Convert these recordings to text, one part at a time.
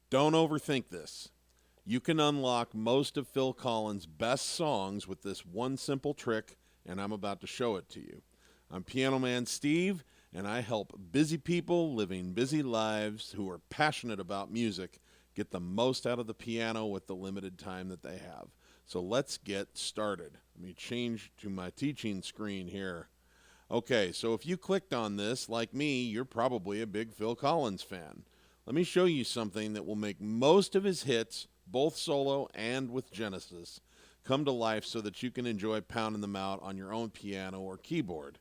Don't overthink this. You can unlock most of Phil Collins' best songs with this one simple trick, and I'm about to show it to you. I'm Piano Man Steve, and I help busy people living busy lives who are passionate about music get the most out of the piano with the limited time that they have. So let's get started. Let me change to my teaching screen here. Okay, so if you clicked on this, like me, you're probably a big Phil Collins fan. Let me show you something that will make most of his hits, both solo and with Genesis, come to life so that you can enjoy pounding them out on your own piano or keyboard.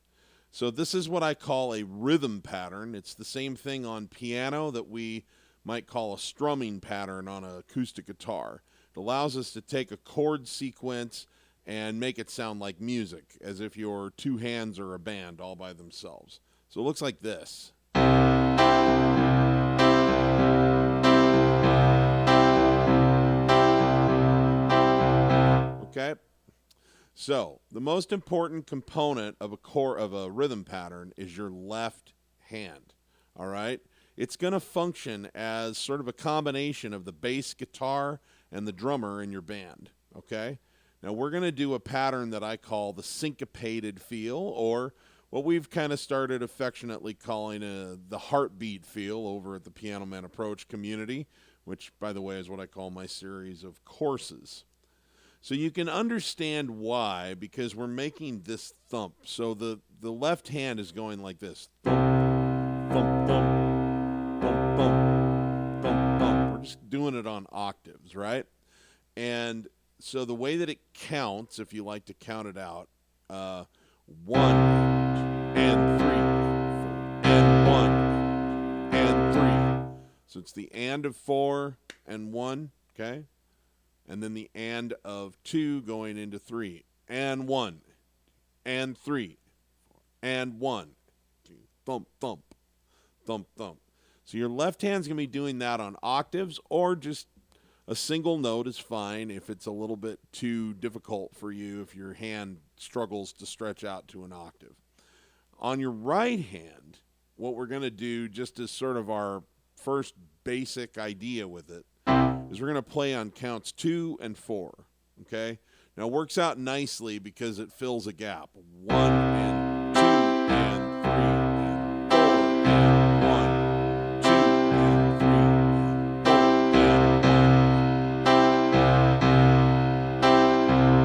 So this is what I call a rhythm pattern. It's the same thing on piano that we might call a strumming pattern on an acoustic guitar. It allows us to take a chord sequence and make it sound like music, as if your two hands are a band all by themselves. So it looks like this. Okay? So, the most important component of a rhythm pattern is your left hand. All right? It's going to function as sort of a combination of the bass guitar and the drummer in your band. Okay? Now, we're going to do a pattern that I call the syncopated feel, or what we've kind of started affectionately calling the heartbeat feel over at the Piano Man Approach community, which, by the way, is what I call my series of courses. So you can understand why, because we're making this thump. So the left hand is going like this. Thump, thump, thump, thump, thump, thump, thump. We're just doing it on octaves, right? And so the way that it counts, if you like to count it out, 1 and 3, 4, and 1 and 3. So it's the and of 4 and 1, okay? And then the and of 2 going into 3, and 1, and 3, and 1, 2, thump, thump, thump, thump. So your left hand's going to be doing that on octaves, or just a single note is fine if it's a little bit too difficult for you, if your hand struggles to stretch out to an octave. On your right hand, what we're going to do, just as sort of our first basic idea with it, is we're going to play on counts 2 and 4, okay? Now, it works out nicely because it fills a gap. 1 and 2 and 3 and 4 and 1, 2 and 3 and 4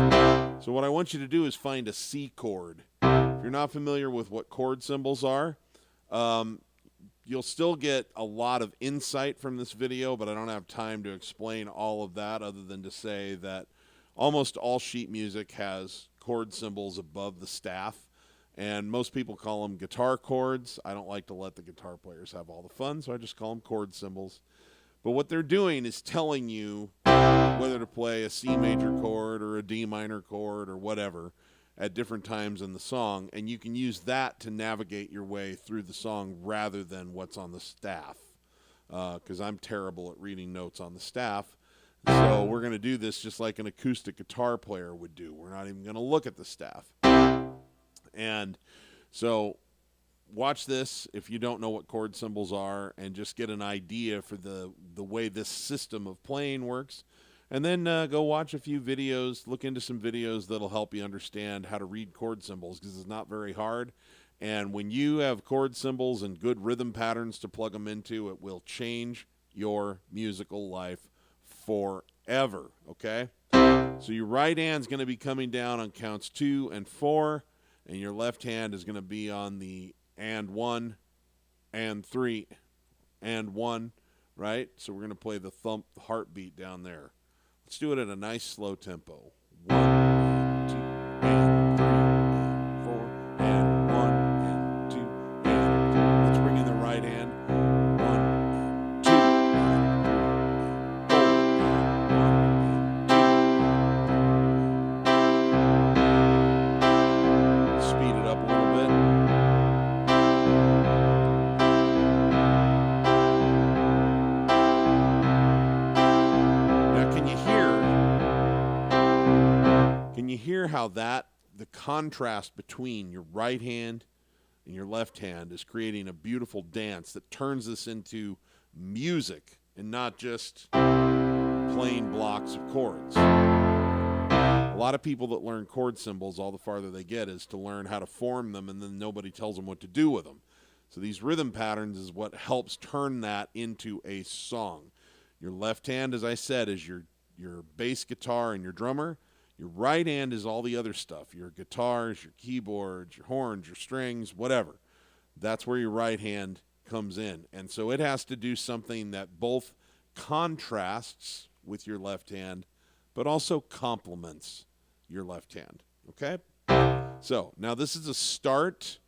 and 1. So what I want you to do is find a C chord. If you're not familiar with what chord symbols are, you'll still get a lot of insight from this video, but I don't have time to explain all of that other than to say that almost all sheet music has chord symbols above the staff, and most people call them guitar chords. I don't like to let the guitar players have all the fun, so I just call them chord symbols. But what they're doing is telling you whether to play a C major chord or a D minor chord or whatever at different times in the song, and you can use that to navigate your way through the song rather than what's on the staff, because I'm terrible at reading notes on the staff. So we're going to do this just like an acoustic guitar player would do. We're not even going to look at the staff. And so watch this if you don't know what chord symbols are, and just get an idea for the way this system of playing works. And then go watch a few videos, look into some videos that'll help you understand how to read chord symbols, because it's not very hard. And when you have chord symbols and good rhythm patterns to plug them into, it will change your musical life forever, okay? So your right hand's going to be coming down on counts 2 and 4, and your left hand is going to be on the and 1, and 3, and 1, right? So we're going to play the thump heartbeat down there. Let's do it at a nice slow tempo. 1, and 2, and 3, and 4, and 1, and 2, and 3. Let's bring in the right hand. 1, and 2, and 3, and 4, and 1, and 2. Speed it up a little bit. Now, can you hear how the contrast between your right hand and your left hand is creating a beautiful dance that turns this into music and not just plain blocks of chords. A lot of people that learn chord symbols, all the farther they get is to learn how to form them, and then nobody tells them what to do with them. So these rhythm patterns is what helps turn that into a song. Your left hand, as I said, is your bass guitar and your drummer. Your right hand is all the other stuff, your guitars, your keyboards, your horns, your strings, whatever. That's where your right hand comes in. And so it has to do something that both contrasts with your left hand, but also complements your left hand, okay? So now this is a start,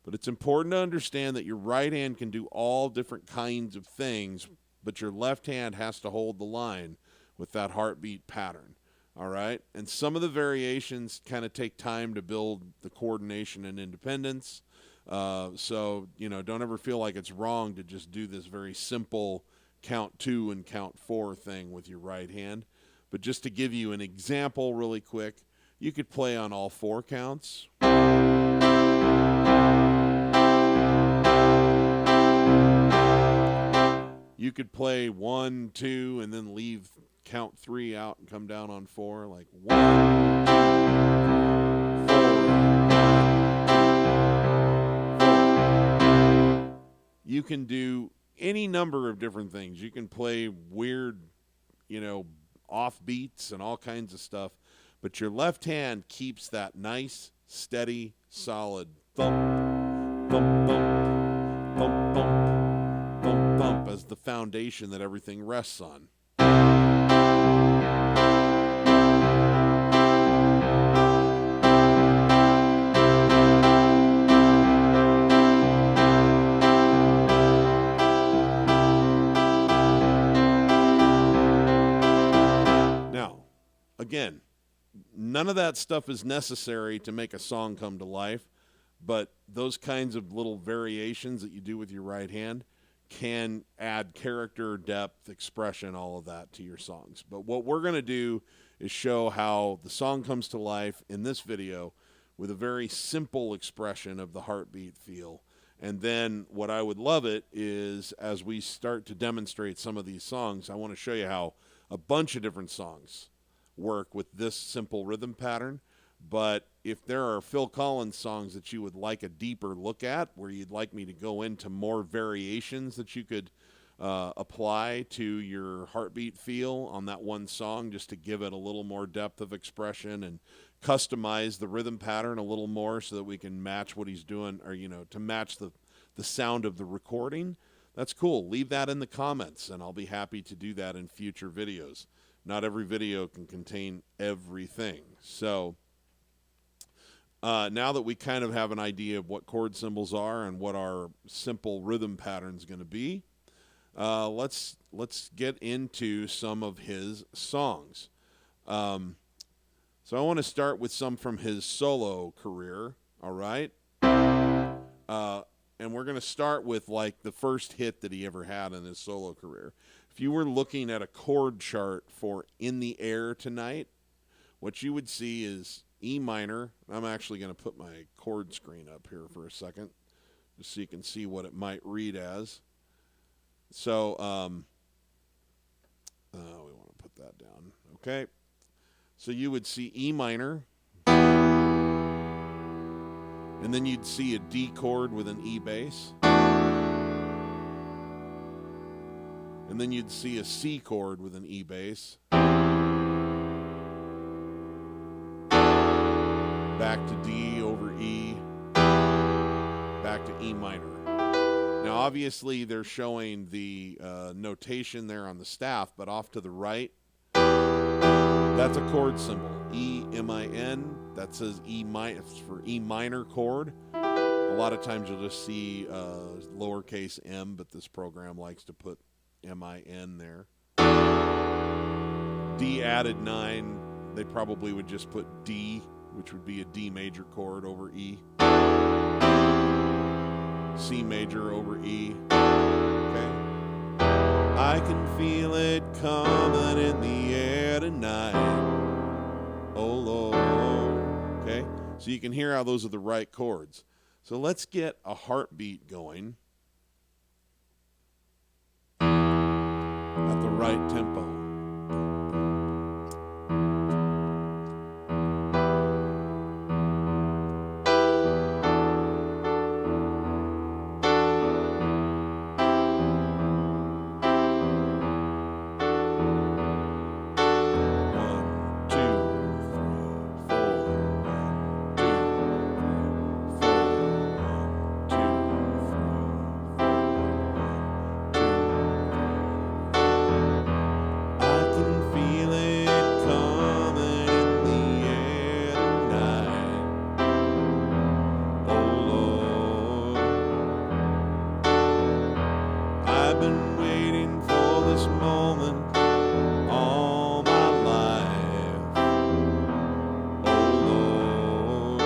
but it's important to understand that your right hand can do all different kinds of things, but your left hand has to hold the line with that heartbeat pattern, all right? And some of the variations kind of take time to build the coordination and independence. So, don't ever feel like it's wrong to just do this very simple count 2 and count 4 thing with your right hand. But just to give you an example really quick, you could play on all 4 counts. You could play 1, 2, and then leave count 3 out and come down on 4, like 1, 2, 4. You can do any number of different things. You can play weird, off beats and all kinds of stuff, but your left hand keeps that nice, steady, solid thump, thump, thump, thump, thump, thump, thump as the foundation that everything rests on. Again, none of that stuff is necessary to make a song come to life, but those kinds of little variations that you do with your right hand can add character, depth, expression, all of that to your songs. But what we're going to do is show how the song comes to life in this video with a very simple expression of the heartbeat feel. And then what I would love it is as we start to demonstrate some of these songs, I want to show you how a bunch of different songs work with this simple rhythm pattern. But if there are Phil Collins songs that you would like a deeper look at, where you'd like me to go into more variations that you could apply to your heartbeat feel on that one song, just to give it a little more depth of expression and customize the rhythm pattern a little more so that we can match what he's doing, or to match the sound of the recording, that's cool. Leave that in the comments and I'll be happy to do that in future videos. Not every video can contain everything. So now that we kind of have an idea of what chord symbols are and what our simple rhythm pattern is going to be, let's get into some of his songs. So I want to start with some from his solo career, all right? And we're going to start with like the first hit that he ever had in his solo career. If you were looking at a chord chart for In the Air Tonight, what you would see is E minor. I'm actually going to put my chord screen up here for a second, just so you can see what it might read as. So we want to put that down. Okay. So you would see E minor, and then you'd see a D chord with an E bass. And then you'd see a C chord with an E bass. Back to D over E. Back to E minor. Now, obviously, they're showing the notation there on the staff, but off to the right, that's a chord symbol. E-M-I-N. That says E minor. It's for E minor chord. A lot of times you'll just see lowercase m, but this program likes to put M-I-N there. D added 9, they probably would just put D, which would be a D major chord over E. C major over E. Okay. I can feel it coming in the air tonight. Oh, Lord. Okay. So you can hear how those are the right chords. So let's get a heartbeat going. right tempo. I've been waiting for this moment all my life. Oh Lord.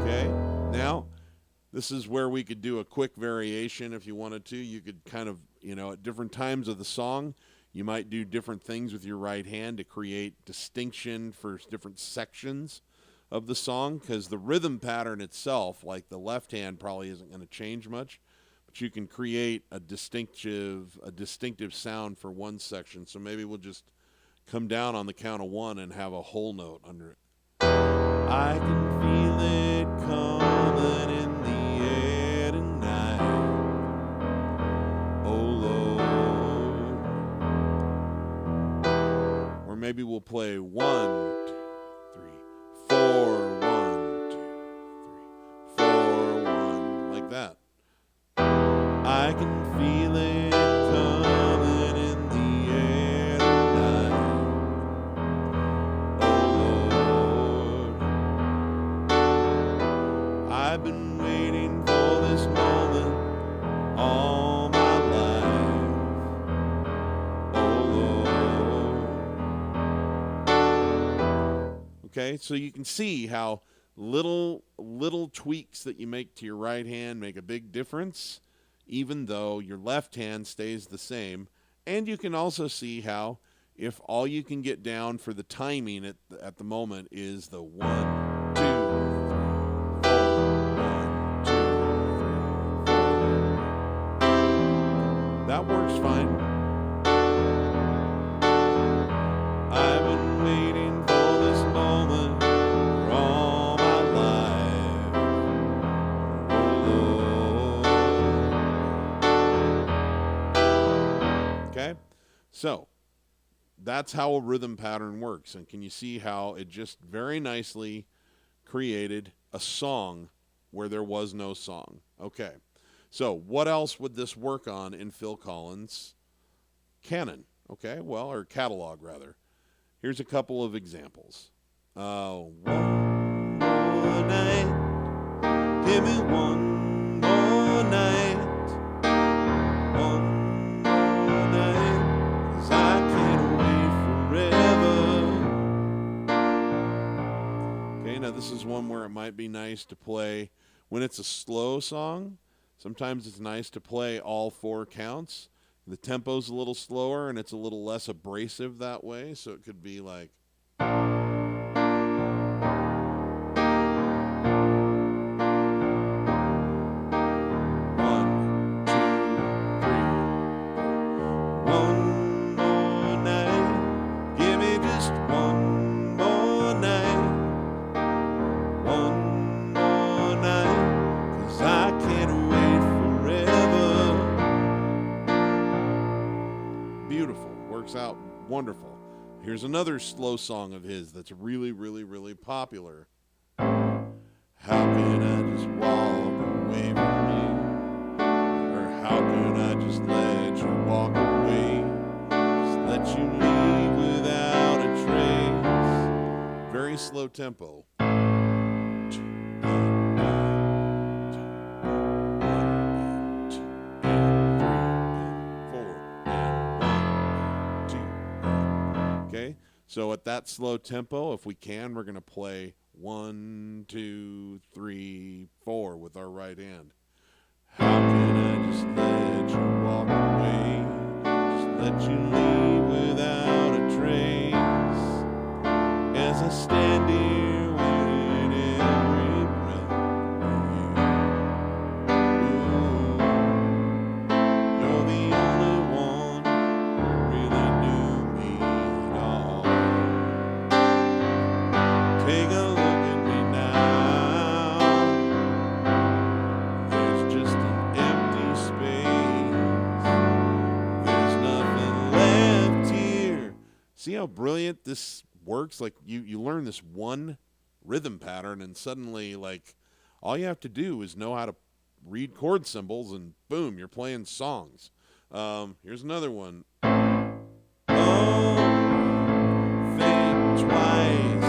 Okay, now this is where we could do a quick variation if you wanted to. You could kind of, at different times of the song, you might do different things with your right hand to create distinction for different sections of the song, because the rhythm pattern itself, like the left hand, probably isn't going to change much, but you can create a distinctive sound for one section. So maybe we'll just come down on the count of one and have a whole note under it. I can feel it coming in the air tonight. Oh Lord. Or maybe we'll play 1, 2, 3, 4, 1, 2, 3, 4, 1, like that. I can feel it coming in the air tonight. Oh Lord, I've been waiting for this moment all my life. Oh Lord. Okay, so you can see how little tweaks that you make to your right hand make a big difference, even though your left hand stays the same. And you can also see how if all you can get down for the timing at the moment is the 1, 2, 3, 4, 1, 2, 3, 4. That works fine. I've been waiting for this moment for all my life. Oh Lord. Okay? So, that's how a rhythm pattern works. And can you see how it just very nicely created a song where there was no song? Okay. So, what else would this work on in Phil Collins' canon? Okay, well, or catalog, rather. Here's a couple of examples. One more night, give me one more night, one more night, 'cause I can't wait forever. Okay, now this is one where it might be nice to play, when it's a slow song, sometimes it's nice to play all 4 counts. The tempo's a little slower and it's a little less abrasive that way, so it could be like 1, 2, 3. One more night, give me just one more night, one more night, 'cause I can't wait forever. Beautiful. Works out wonderful. Here's another slow song of his that's really, really, really popular. How can I just walk away from you? Or how can I just let you walk away? Just let you leave without a trace. Very slow tempo. 2, 1, 2, 1, 2, 3, 4, 1, 2. Okay, so at that slow tempo, if we can, we're going to play 1, 2, 3, 4 with our right hand. How can I just let you walk away? Just let you leave without a trace. As I stand here waiting every breath for you. Ooh, See how brilliant this works? Like you learn this one rhythm pattern, and suddenly, like, all you have to do is know how to read chord symbols, and boom, you're playing songs. Here's another one. Oh, think twice.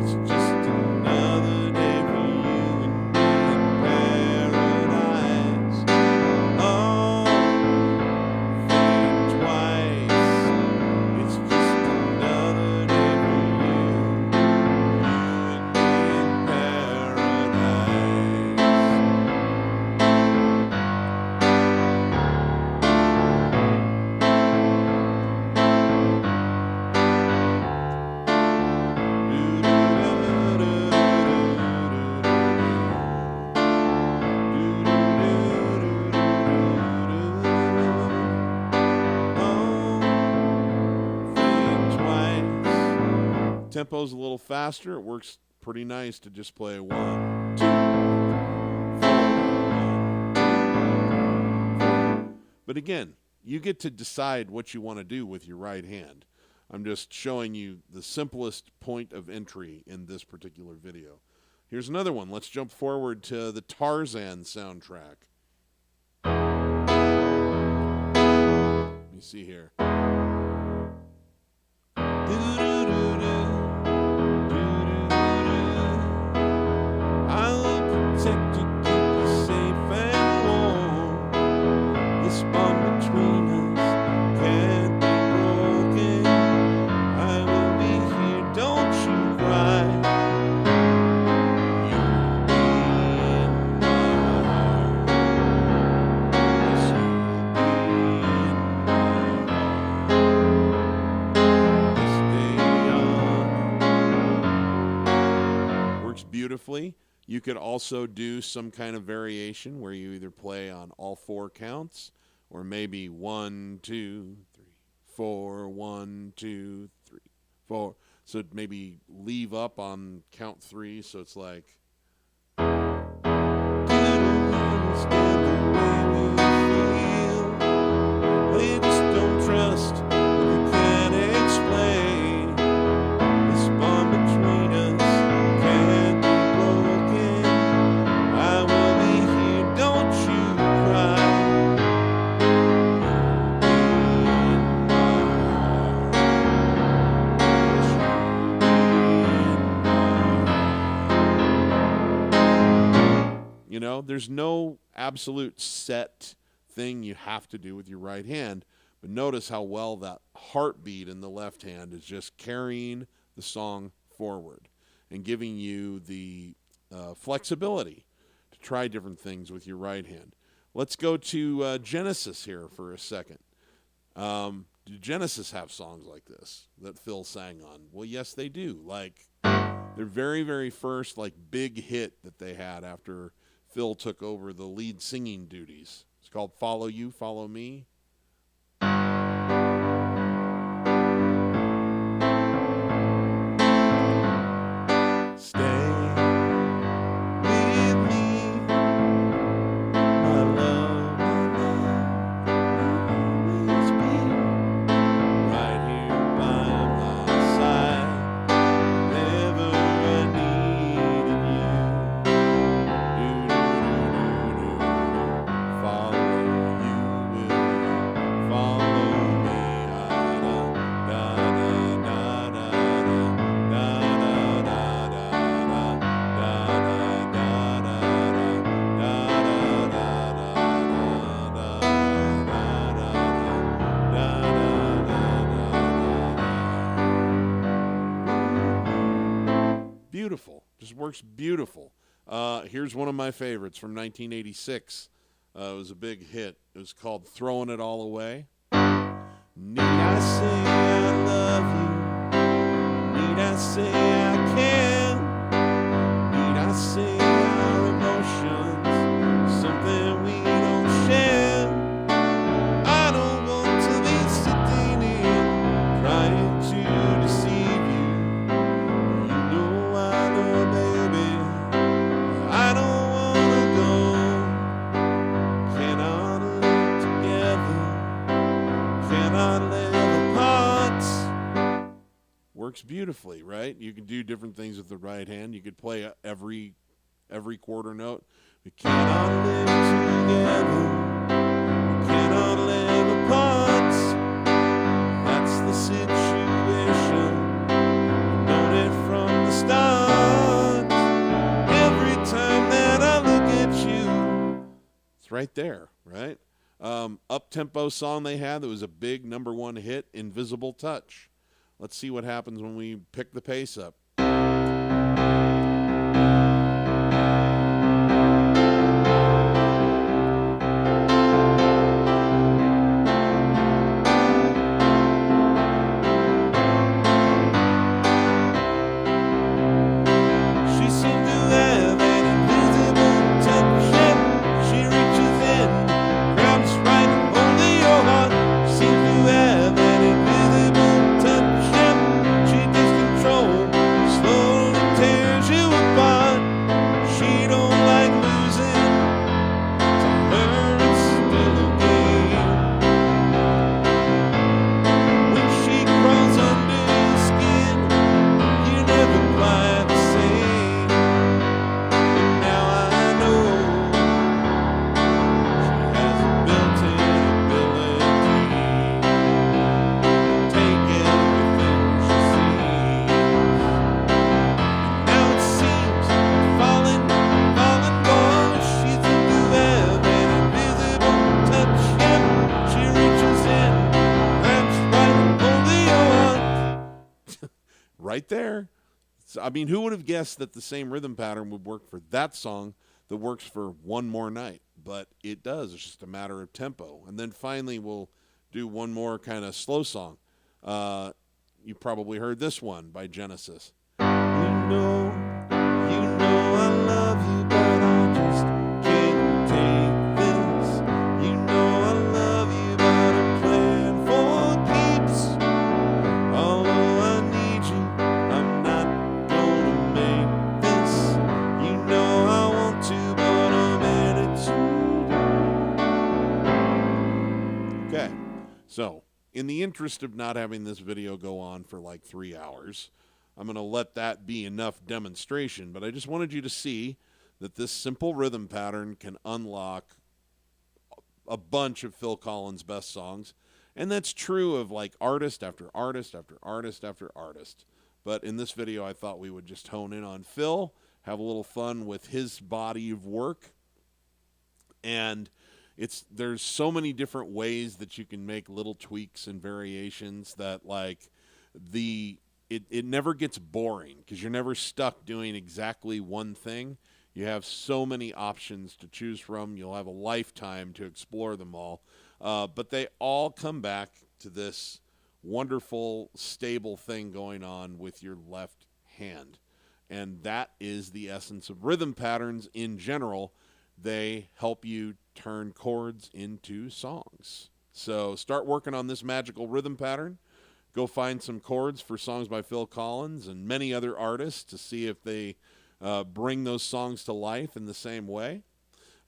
It's just another day for you and me in paradise. Oh, think twice. It's just another day for you and me in paradise. Tempo's a little faster. It works pretty nice to just play 1, 2, 4, 1, 2, 4. But again, you get to decide what you want to do with your right hand. I'm just showing you the simplest point of entry in this particular video. Here's another one. Let's jump forward to the Tarzan soundtrack. Let me see here. Beautifully. You could also do some kind of variation where you either play on all 4 counts, or maybe 1, 2, 3, 4, 1, 2, 3, 4. So maybe leave up on count 3. So it's like. You don't understand the way we feel. They just don't trust what they can't explain. This bond between us. You know, there's no absolute set thing you have to do with your right hand, but notice how well that heartbeat in the left hand is just carrying the song forward and giving you the flexibility to try different things with your right hand. Let's go to Genesis here for a second. Did Genesis have songs like this that Phil sang on? Well, yes, they do. Like their very, very first like big hit that they had after Phil took over the lead singing duties. It's called Follow You, Follow Me. Stay with me, my love, you'll always be right here by my side. Whenever I needed you. Beautiful. Just works beautiful. Here's one of my favorites from 1986. It was a big hit. It was called Throwing It All Away. Need I say I love you? Need I say I can? Need I say our emotions, something we don't share? I don't want to be sitting here trying to deceive you. You know I know, baby, I don't want to go. Cannot live together, cannot live apart. works beautifully, right? You can do different things with the right hand. You could play every quarter note. We cannot live together. We cannot live apart. That's the situation. We've known it from the start. Every time that I look at you, it's right there, right? Up-tempo song they had that was a big #1 hit, Invisible Touch. Let's see what happens when we pick the pace up. Right there. So, I mean, who would have guessed that the same rhythm pattern would work for that song that works for One More Night? But it does. It's just a matter of tempo. And then finally, we'll do one more kind of slow song. You probably heard this one by Genesis. You know I love you, but I just can't take this. You know I love you, but I'm playing for keeps. Although I need you, I'm not gonna make this. You know I want to, but I'm in it too. Okay, so in the interest of not having this video go on for like 3 hours, I'm going to let that be enough demonstration, but I just wanted you to see that this simple rhythm pattern can unlock a bunch of Phil Collins' best songs, and that's true of like artist after artist after artist after artist. But in this video, I thought we would just hone in on Phil, have a little fun with his body of work, and there's so many different ways that you can make little tweaks and variations that like it never gets boring because you're never stuck doing exactly one thing. You have so many options to choose from. You'll have a lifetime to explore them all. But they all come back to this wonderful, stable thing going on with your left hand. And that is the essence of rhythm patterns in general. They help you turn chords into songs. So start working on this magical rhythm pattern. Go find some chords for songs by Phil Collins and many other artists to see if they bring those songs to life in the same way.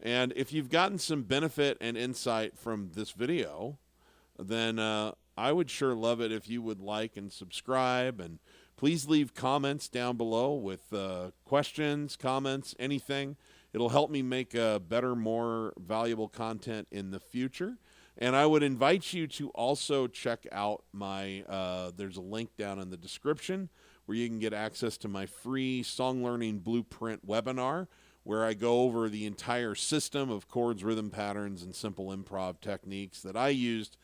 And if you've gotten some benefit and insight from this video, then I would sure love it if you would like and subscribe. And please leave comments down below with questions, comments, anything. It'll help me make better, more valuable content in the future. And I would invite you to also check out my, there's a link down in the description where you can get access to my free Song Learning Blueprint webinar, where I go over the entire system of chords, rhythm patterns, and simple improv techniques that I used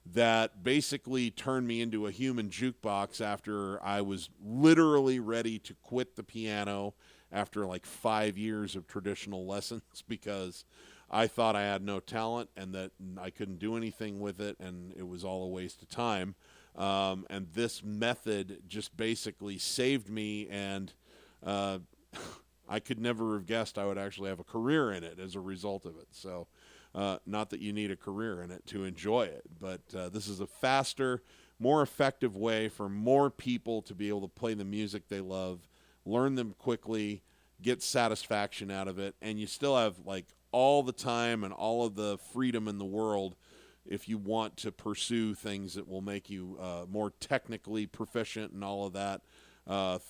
that basically turned me into a human jukebox after I was literally ready to quit the piano after like 5 years of traditional lessons because I thought I had no talent and that I couldn't do anything with it and it was all a waste of time. And this method just basically saved me, and I could never have guessed I would actually have a career in it as a result of it. So not that you need a career in it to enjoy it, but this is a faster, more effective way for more people to be able to play the music they love, learn them quickly, get satisfaction out of it, and you still have like all the time and all of the freedom in the world if you want to pursue things that will make you more technically proficient and all of that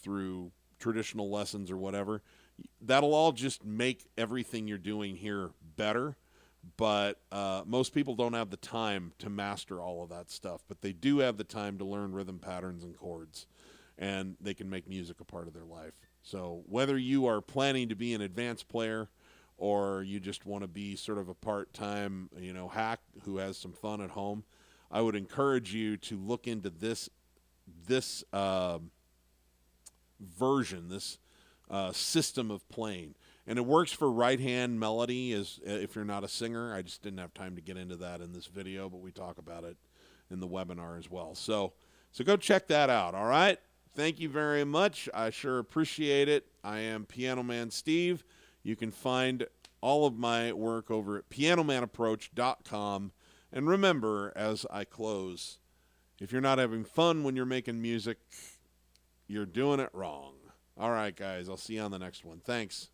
through traditional lessons or whatever. That'll all just make everything you're doing here better. But most people don't have the time to master all of that stuff. But they do have the time to learn rhythm patterns and chords. And they can make music a part of their life. So whether you are planning to be an advanced player or you just want to be sort of a part-time, hack who has some fun at home, I would encourage you to look into this version, this system of playing. And it works for right-hand melody if you're not a singer. I just didn't have time to get into that in this video, but we talk about it in the webinar as well. So go check that out, all right? Thank you very much. I sure appreciate it. I am Piano Man Steve. You can find all of my work over at pianomanapproach.com. And remember, as I close, if you're not having fun when you're making music, you're doing it wrong. All right, guys, I'll see you on the next one. Thanks.